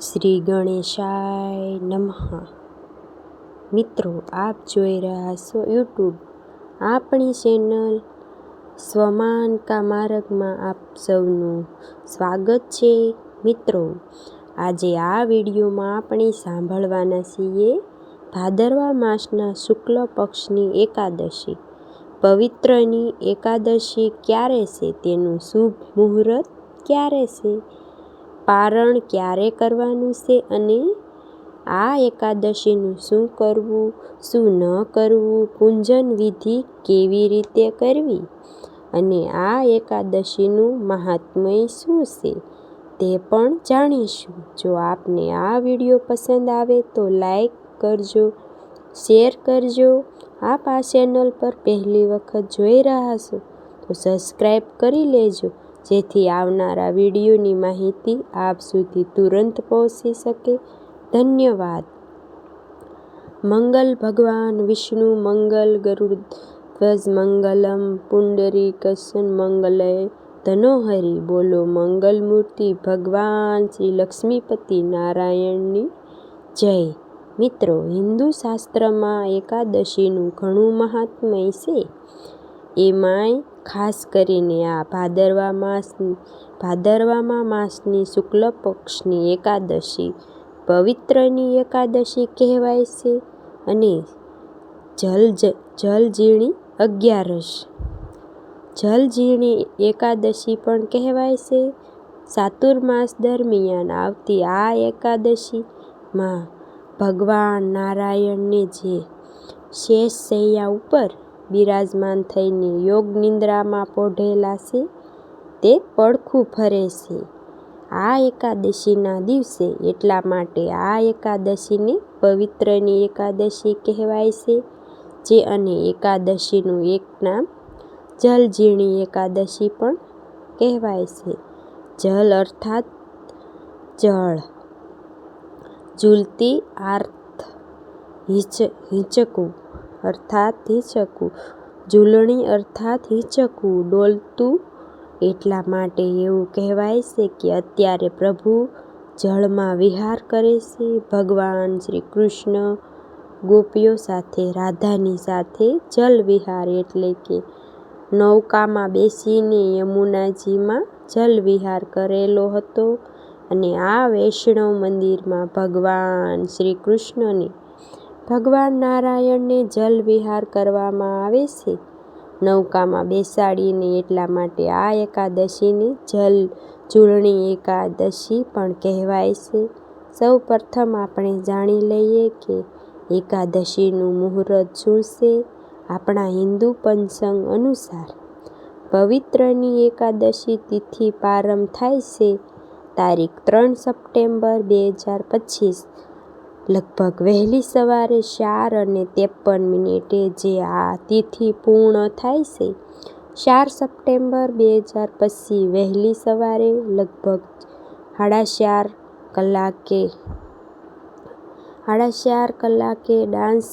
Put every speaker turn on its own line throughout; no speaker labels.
શ્રી ગણેશાય નમઃ. મિત્રો, આપ જોઈ રહ્યા છો યુટ્યુબ આપણી ચેનલ સ્વમાન કા માર્ગમાં આપ સૌનું સ્વાગત છે. મિત્રો, આજે આ વિડીયોમાં આપણે સાંભળવાના છીએ ભાદરવા માસના શુક્લ પક્ષની એકાદશી. પવિત્રની એકાદશી ક્યારે છે, તેનું શુભ મુહૂર્ત ક્યારે છે, પારણ ક્યારે કરવાનું છે અને આ એકાદશીનું શું કરવું, શું ન કરવું, પૂજન વિધિ કેવી રીતે કરવી અને આ એકાદશીનું મહાત્મ્ય શું છે તે પણ જાણીશું. જો આપને આ વિડીયો પસંદ આવે તો લાઈક કરજો, શેર કરજો. આપ આ ચેનલ પર પહેલી વખત જોઈ રહ્યા છો તો સબસ્ક્રાઈબ કરી લેજો, જેથી આવનારા વિડીયોની માહિતી આપ સુધી તુરંત પહોંચી શકે. ધન્યવાદ. મંગલ ભગવાન વિષ્ણુ મંગલ ગરુડધ્વજ મંગલમ પુંડરીકશન મંગલય ધનોહરી. બોલો મંગલ મૂર્તિ ભગવાન શ્રી લક્ષ્મીપતિ નારાયણની જય. મિત્રો, હિન્દુ શાસ્ત્રમાં એકાદશીનું ઘણું મહાત્મ્ય છે. એમાંય ખાસ કરીને આ ભાદરવા માસની શુક્લ પક્ષની એકાદશી પવિત્રની એકાદશી કહેવાય છે અને જલઝીણી અગિયારસ, જલઝીણી એકાદશી પણ કહેવાય છે. ચાતુર્માસ દરમિયાન આવતી આ એકાદશીમાં ભગવાન નારાયણને જે શેષશૈયા ઉપર બિરાજમાન થઈને યોગ નિદ્રામાં પોઢેલા છે તે પડખું ફરે છે આ એકાદશીના દિવસે. એટલા માટે આ એકાદશીને પવિત્રની એકાદશી કહેવાય છે. જે અને એકાદશીનું એક નામ જલઝીણી એકાદશી પણ કહેવાય છે. જલ અર્થાત જળ, ઝૂલતી આર્થ હિંચકવું અર્થાત હિંચકવું, ઝૂલણી અર્થાત હિંચકવું, ડોલતું. એટલા માટે એવું કહેવાય છે કે અત્યારે પ્રભુ જળમાં વિહાર કરે છે. ભગવાન શ્રી કૃષ્ણ ગોપીઓ સાથે, રાધાની સાથે જલ વિહાર એટલે કે નૌકામાં બેસીને યમુનાજીમાં જલ વિહાર કરેલો હતો. અને આ વૈષ્ણવ મંદિરમાં ભગવાન શ્રી કૃષ્ણને, ભગવાન નારાયણને જલ વિહાર કરવામાં આવે છે નૌકામાં બેસાડીને. એટલા માટે આ એકાદશીને જલઝૂલણી એકાદશી પણ કહેવાય છે. સૌ પ્રથમ આપણે જાણી લઈએ કે એકાદશીનું મુહૂર્ત શું છે. આપણા હિન્દુ પંચાંગ અનુસાર પવિત્રની એકાદશી તિથિ પ્રારંભ થાય છે તારીખ 3 સપ્ટેમ્બર 2025 લગભગ વહેલી સવારે 4:53 જે આ તિથિ પૂર્ણ થાય છે 4 સપ્ટેમ્બર 2025 વહેલી સવારે લગભગ 4:30 કલાકે ડાન્સ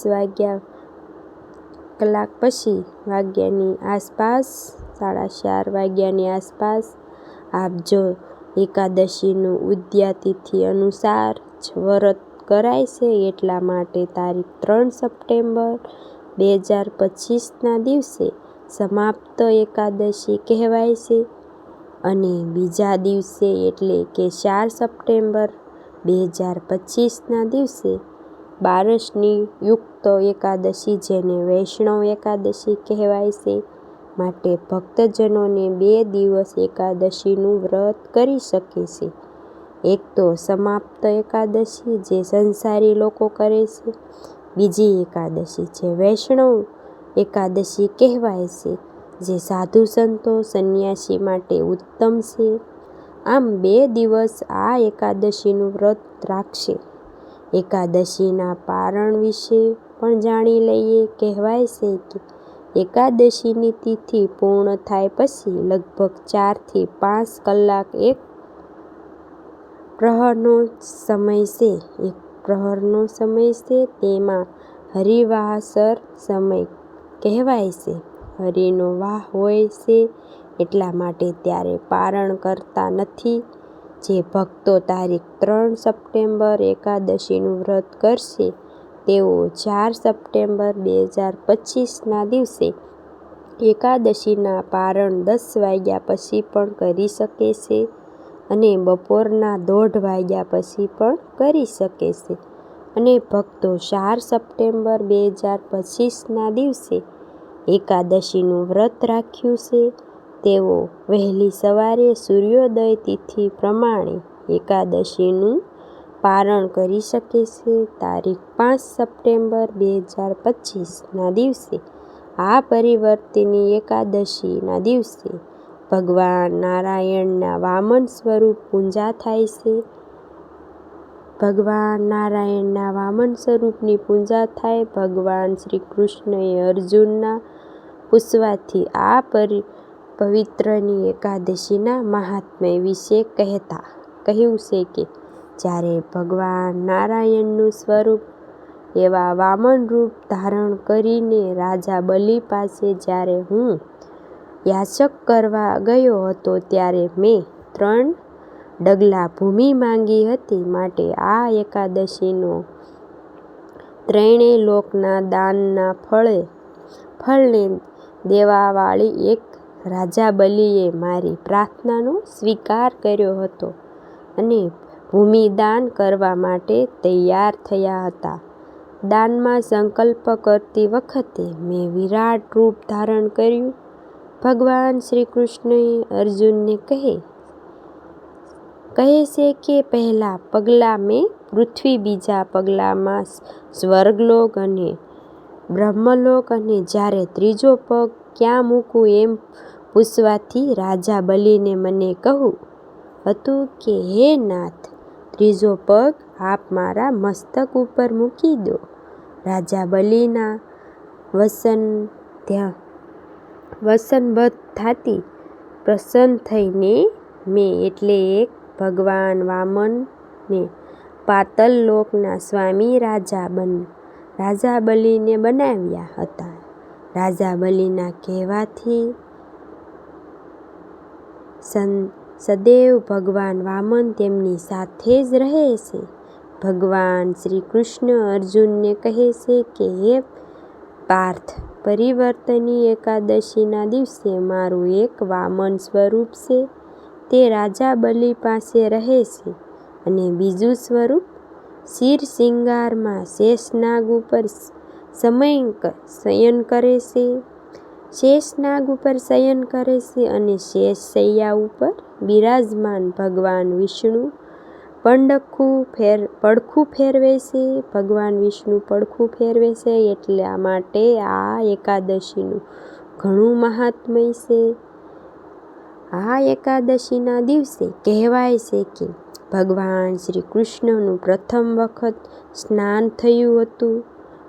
કલાક પછી વાગ્યાની આસપાસ 4:30 વાગ્યાની આસપાસ આપ જો એકાદશીનું ઉદયા તિથિ અનુસાર જ વ્રત કરાય છે. એટલા માટે તારીખ 3 સપ્ટેમ્બર 2025ના દિવસે સમાપ્ત એકાદશી કહેવાય છે. અને બીજા દિવસે એટલે કે 4 સપ્ટેમ્બર 2025ના દિવસે બારસની યુક્ત એકાદશી, જેને વૈષ્ણવ એકાદશી કહેવાય છે. માટે ભક્તજનોને 2 દિવસ એકાદશીનું વ્રત કરી શકે છે. એક તો સમાપ્ત એકાદશી જે સંસારી લોકો કરે છે, બીજી એકાદશી જે વૈષ્ણવ એકાદશી કહેવાય છે, જે સાધુ સંતો સંન્યાસી માટે ઉત્તમ છે. આમ 2 દિવસ આ એકાદશીનું વ્રત રાખશે. એકાદશીના પારણ વિશે પણ જાણી લઈએ. કહેવાય છે કે એકાદશીની તિથિ પૂર્ણ થાય પછી લગભગ 4 થી 5 કલાક એક પ્રહરનો સમય છે. તેમાં હરિવાસર સમય કહેવાય છે. હરિનો વાહ હોય છે. એટલા માટે ત્યારે પારણ કરતા નથી. જે ભક્તો તારીખ 3 સપ્ટેમ્બર એકાદશીનું વ્રત કરશે તેઓ 4 સપ્ટેમ્બર 2025ના દિવસે એકાદશીના પારણ 10 વાગ્યા પછી પણ કરી શકે છે અને બપોરના 1:30 વાગ્યા પછી પણ કરી શકે છે. અને ભક્તો 4 સપ્ટેમ્બર 2025ના દિવસે એકાદશીનું વ્રત રાખ્યું છે તેઓ વહેલી સવારે સૂર્યોદય તિથિ પ્રમાણે એકાદશીનું પારણ કરી શકે છે. તારીખ 5 સપ્ટેમ્બર 2025ના દિવસે આ પરિવર્તિની એકાદશીના દિવસે ભગવાન નારાયણના વામન સ્વરૂપ પૂજા થાય છે. ભગવાન નારાયણના વામન સ્વરૂપની પૂજા થાય. ભગવાન શ્રી કૃષ્ણએ અર્જુનના પૂછવાથી આ પવિત્રની એકાદશીના મહાત્મ્ય વિશે કહ્યું છે કે જ્યારે ભગવાન નારાયણનું સ્વરૂપ એવા વામન રૂપ ધારણ કરીને રાજા બલિ પાસે જ્યારે હું યાચક કરવા ગયો હતો ત્યારે મેં 3 ડગલા ભૂમિ માંગી હતી. માટે આ એકાદશીનો ત્રણેય લોકના દાનના ફળને દેવાવાળી એક રાજા બલિએ મારી પ્રાર્થનાનો સ્વીકાર કર્યો હતો અને ભૂમિદાન કરવા માટે તૈયાર થયા હતા. દાનમાં સંકલ્પ કરતી વખતે મેં વિરાટ રૂપ ધારણ કર્યું. ભગવાન શ્રી કૃષ્ણએ અર્જુનને કહે છે કે પહેલા પગલાં મેં પૃથ્વી, બીજા પગલામાં સ્વર્ગલોક અને બ્રહ્મલોક અને જ્યારે ત્રીજો પગ ક્યાં મૂકું એમ પૂછવાથી રાજા બલિને મને કહ્યું હતું કે હે નાથ, ત્રીજો પગ આપ મારા મસ્તક ઉપર મૂકી દો. રાજા બલિના વચનબદ્ધ થતી પ્રસન્ન થઈને મેં એટલે એક ભગવાન વામનને પાતાલ લોકના સ્વામી રાજા બલિને બનાવ્યા હતા. રાજા બલિના કહેવાથી સદૈવ ભગવાન વામન તેમની સાથે જ રહે છે. ભગવાન શ્રી કૃષ્ણ અર્જુનને કહે છે કે હે પાર્થ, પરિવર્તની એકાદશીના દિવસે મારું એક વામન સ્વરૂપ છે તે રાજા બલિ પાસે રહે છે અને બીજું સ્વરૂપ શિરશિંગારમાં શેષનાગ ઉપર શયન કરે છે. શેષનાગ ઉપર શયન કરે છે અને શેષ શૈયા ઉપર બિરાજમાન ભગવાન વિષ્ણુ પડખું ફેરવે છે. ભગવાન વિષ્ણુ પડખું ફેરવે છે એટલા માટે આ એકાદશીનું ઘણું મહાત્મ્ય છે. આ એકાદશીના દિવસે કહેવાય છે કે ભગવાન શ્રી કૃષ્ણનું પ્રથમ વખત સ્નાન થયું હતું,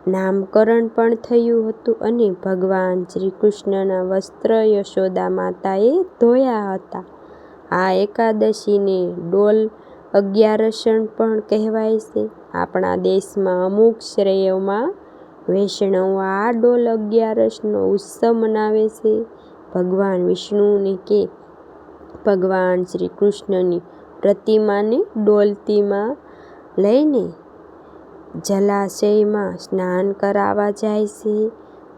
નામકરણ પણ થયું હતું અને ભગવાન શ્રી કૃષ્ણના વસ્ત્ર યશોદા માતાએ ધોયા હતા. આ એકાદશીને ડોલ અગિયારસણ પણ કહેવાય છે. આપણા દેશમાં અમુક શ્રેયોમાં વૈષ્ણવો આ ડોલ અગિયારસનો ઉત્સવ મનાવે છે. ભગવાન વિષ્ણુને કે ભગવાન શ્રી કૃષ્ણની પ્રતિમાને ડોલતીમાં લઈને જલાશયમાં સ્નાન કરાવવા જાય છે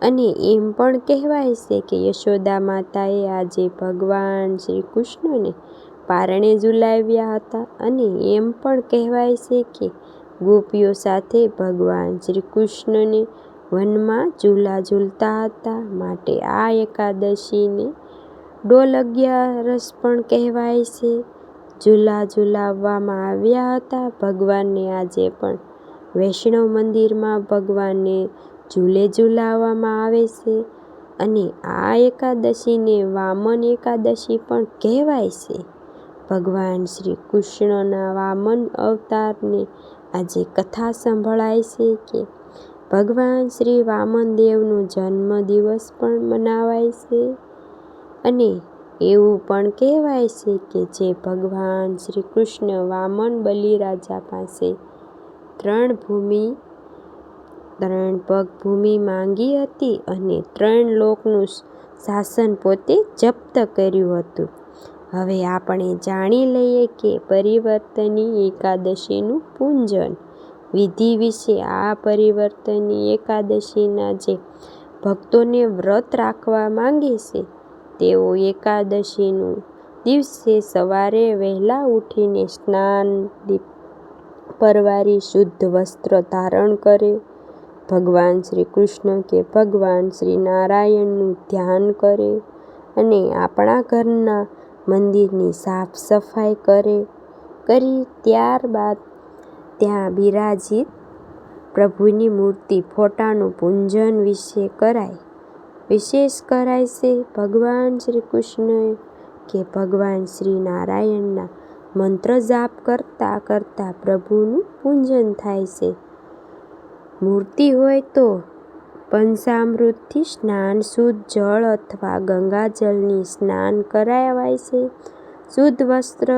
અને એમ પણ કહેવાય છે કે યશોદા માતાએ આજે ભગવાન શ્રી કૃષ્ણને પારણે ઝુલાવ્યા હતા અને એમ પણ કહેવાય છે કે ગોપીઓ સાથે ભગવાન શ્રી કૃષ્ણને વનમાં ઝૂલા ઝૂલતા હતા. માટે આ એકાદશીને ડોલ અગિયારસ પણ કહેવાય છે. ઝૂલા ઝૂલાવવામાં આવ્યા હતા. ભગવાનને આજે પણ વૈષ્ણવ મંદિરમાં ભગવાનને ઝૂલે ઝૂલાવવામાં આવે છે અને આ એકાદશીને વામન એકાદશી પણ કહેવાય છે. ભગવાન શ્રી કૃષ્ણના વામન અવતારને આજે કથા સંભળાય છે કે ભગવાન શ્રી વામન દેવનો જન્મ દિવસ પણ મનાવાય છે અને એવું પણ કહેવાય છે કે જે ભગવાન શ્રી કૃષ્ણ વામન બલિરાજા પાસે 3 પગ ભૂમિ માંગી હતી અને 3 લોકનું શાસન પોતે જપ્ત કર્યું હતું. હવે આપણે જાણી લઈએ કે પરિવર્તની એકાદશીનું પૂજન વિધિ વિશે. આ પરિવર્તની એકાદશીના જે ભક્તોને વ્રત રાખવા માંગે છે તેઓ એકાદશીનું દિવસે સવારે વહેલા ઉઠીને સ્નાન પરવારી શુદ્ધ વસ્ત્ર ધારણ કરે, ભગવાન શ્રી કૃષ્ણ કે ભગવાન શ્રી નારાયણનું ધ્યાન કરે અને આપણા ઘરના મંદિરની સાફ સફાઈ કરી ત્યારબાદ ત્યાં બિરાજિત પ્રભુની મૂર્તિ ફોટાનું પૂજન વિશેષ કરાય છે. ભગવાન શ્રી કૃષ્ણ કે ભગવાન શ્રી નારાયણના મંત્ર જાપ કરતા પ્રભુનું પૂજન થાય છે. મૂર્તિ હોય તો પંચામૃતથી સ્નાન, શુદ્ધ જળ અથવા ગંગાજળની સ્નાન કરાવાય છે. શુદ્ધ વસ્ત્ર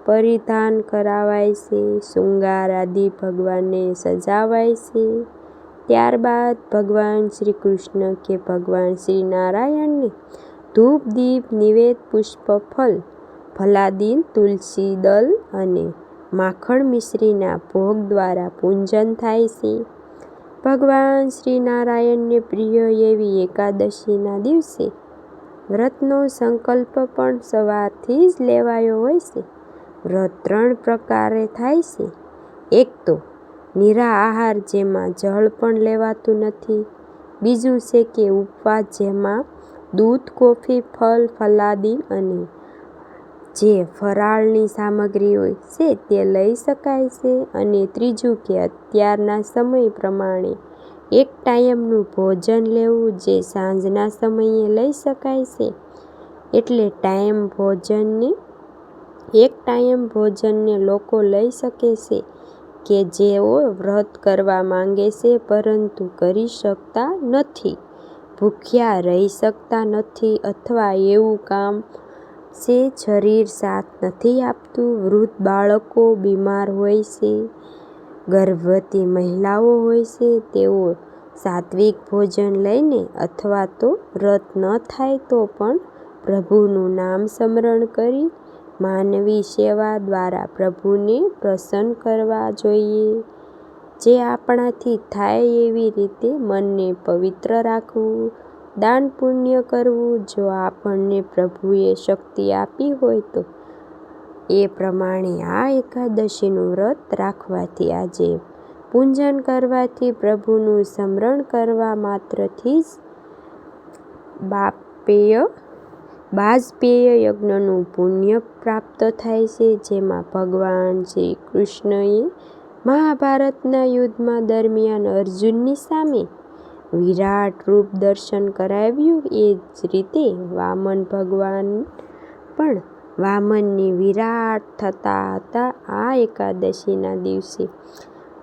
પરિધાન કરાવાય છે. શૃંગાર આદિ ભગવાનને સજાવાય છે. ત્યારબાદ ભગવાન શ્રી કૃષ્ણ કે ભગવાન શ્રી નારાયણને ધૂપ, દીપ, નિવેદ, પુષ્પ, ફલ, ફલાદિ, તુલસી દલ અને માખણ મિશ્રીના ભોગ દ્વારા પૂજન થાય છે. ભગવાન શ્રી નારાયણને પ્રિય એવી એકાદશીના દિવસે વ્રતનો સંકલ્પ પણ સવારથી જ લેવાયો હોય છે. વ્રત 3 પ્રકારે થાય છે. એક તો નિરાહાર, જેમાં જળ પણ લેવાતું નથી. બીજું છે કે ઉપવાસ, જેમાં દૂધ, કોફી, ફલ, ફલાદિ અને જે ફરાળની સામગ્રી હોય છે તે લઈ શકાય છે. અને ત્રીજું કે અત્યારના સમય પ્રમાણે એક ટાઈમનું ભોજન લેવું, જે સાંજના સમયે લઈ શકાય છે. એટલે એક ટાઈમ ભોજનને લોકો લઈ શકે છે કે જેઓ વ્રત કરવા માંગે છે પરંતુ કરી શકતા નથી, ભૂખ્યા રહી શકતા નથી, અથવા એવું કામ છે શરીર સાથ નથી આપતું, વૃદ્ધ બાળકો, બીમાર હોય છે, ગર્ભવતી મહિલાઓ હોય છે, તેઓ સાત્વિક ભોજન લઈને અથવા તો વ્રત ન થાય તો પણ પ્રભુનું નામ સ્મરણ કરી માનવી સેવા દ્વારા પ્રભુને પ્રસન્ન કરવા જોઈએ. જે આપણાથી થાય એવી રીતે મનને પવિત્ર રાખવું, દાન પુણ્ય કરવું. જો આપણને પ્રભુએ શક્તિ આપી હોય તો એ પ્રમાણે આ એકાદશીનું વ્રત રાખવાથી, આજે પૂજન કરવાથી, પ્રભુનું સ્મરણ કરવા માત્રથી જ બાજપેય યજ્ઞનું પુણ્ય પ્રાપ્ત થાય છે. જેમાં ભગવાન શ્રી કૃષ્ણએ મહાભારતના યુદ્ધમાં દરમિયાન અર્જુનની સામે વિરાટ રૂપ દર્શન કરાવ્યું. એ જ રીતે વામન ભગવાન પણ વામનની વિરાટ થતા હતા. આ એકાદશીના દિવસે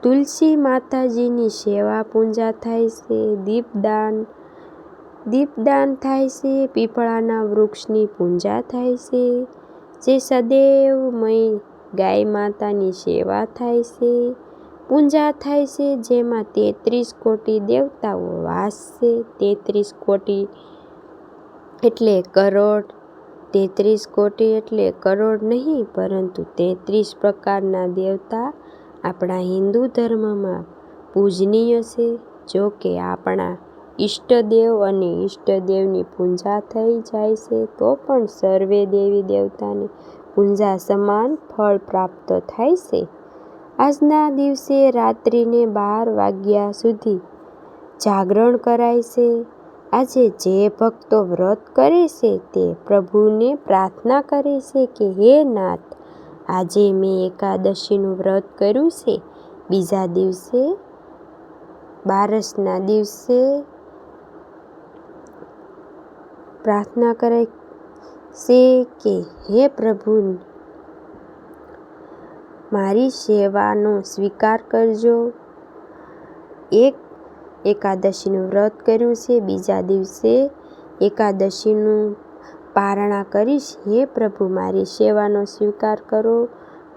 તુલસી માતાજીની સેવા પૂજા થાય છે, દીપદાન થાય છે, પીપળાના વૃક્ષની પૂજા થાય છે, જે સદેવમય ગાય માતાની સેવા થાય છે, પૂજા થાય છે, જેમાં 33 કોટી દેવતાઓ વાસ છે. 33 કોટી એટલે કરોડ. 33 કોટી એટલે કરોડ નહીં, પરંતુ 33 પ્રકારના દેવતા આપણા હિન્દુ ધર્મમાં પૂજનીય છે. જો કે આપણા ઈષ્ટદેવ અને ઈષ્ટદેવની પૂજા થઈ જાય છે તો પણ સર્વે દેવી દેવતાની પૂજા સમાન ફળ પ્રાપ્ત થાય છે. આજના દિવસે રાત્રિને 12 વાગ્યા સુધી જાગરણ કરાય છે. આજે જે ભક્તો વ્રત કરે છે તે પ્રભુને પ્રાર્થના કરે છે કે હે નાથ, આજે મેં એકાદશીનું વ્રત કર્યું છે. બીજા દિવસે બારસના દિવસે પ્રાર્થના કરે છે કે હે પ્રભુ, મારી સેવાનો સ્વીકાર કરજો. એક એકાદશીનું વ્રત કર્યું છે, બીજા દિવસે એકાદશીનું પારણા કરીશ. હે પ્રભુ, મારી સેવાનો સ્વીકાર કરો.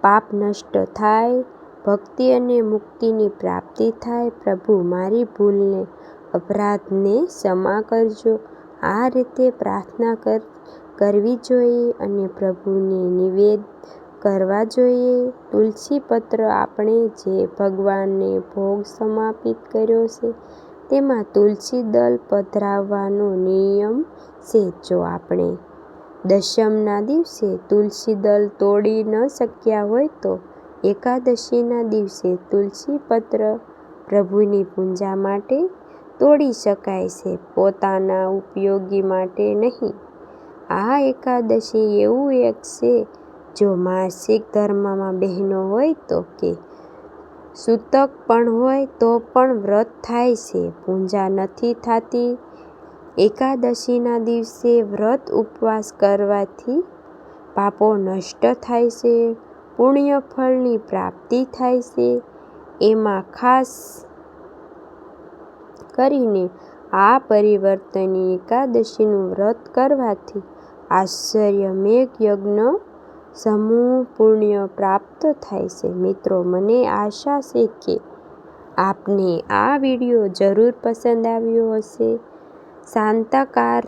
પાપ નષ્ટ થાય, ભક્તિ અને મુક્તિની પ્રાપ્તિ થાય. પ્રભુ, મારી ભૂલને, અપરાધને ક્ષમા કરજો. આ રીતે પ્રાર્થના કરવી જોઈએ અને પ્રભુને નિવેદ કરવા જોઈએ. તુલસી પત્ર આપણે જે ભગવાનને ભોગ સમર્પિત કર્યો છે તેમાં તુલસી દલ પધરાવવાનો નિયમ છે. જો આપણે દશમના દિવસે તુલસી દલ તોડી ન શક્યા હોય તો એકાદશીના દિવસે તુલસી પત્ર પ્રભુની પૂજા માટે તોડી શકાય છે, પોતાના ઉપયોગી માટે નહીં. આ એકાદશી એવું એક છે જો માસિક ધર્મમાં બહેનો હોય તો કે સૂતક પણ હોય તો પણ વ્રત થાય છે. પૂજા નથી થતી એકાદશીના દિવસે વ્રત ઉપવાસ કરવાથી પાપો નષ્ટ થાય છે, પુણ્ય ફળની પ્રાપ્તિ થાય છે. એમાં ખાસ કરીને આ પરિવર્તની એકાદશીનું વ્રત કરવાથી આશ્ચર્યમેઘ યજ્ઞ સમૂહ પુણ્ય પ્રાપ્ત થાય છે. મિત્રો, મને આશા છે કે આપને આ વિડીયો જરૂર પસંદ આવ્યો હશે. શાંતાકાર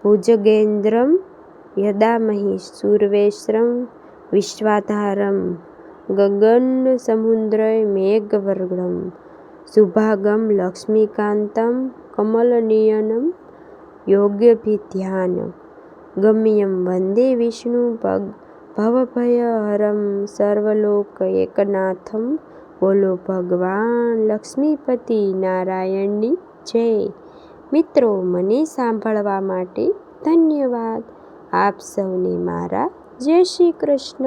ભુજગેન્દ્રમ યદામહિ સૂર્યશ્રમ વિશ્વાધારમ ગગન સમુદ્રય મેઘવર્ણમ શુભાંગમ લક્ષ્મીકાંતમ કમલનયનમ યોગભીધ્યાન ગમ્યમ વંદે વિષ્ણુ ભવભયહરમ સર્વલોક એકનાથમ. બોલો ભગવાન લક્ષ્મીપતિ નારાયણની જય. મિત્રો, મને સાંભળવા માટે ધન્યવાદ. આપ સૌને મારા જય શ્રી કૃષ્ણ.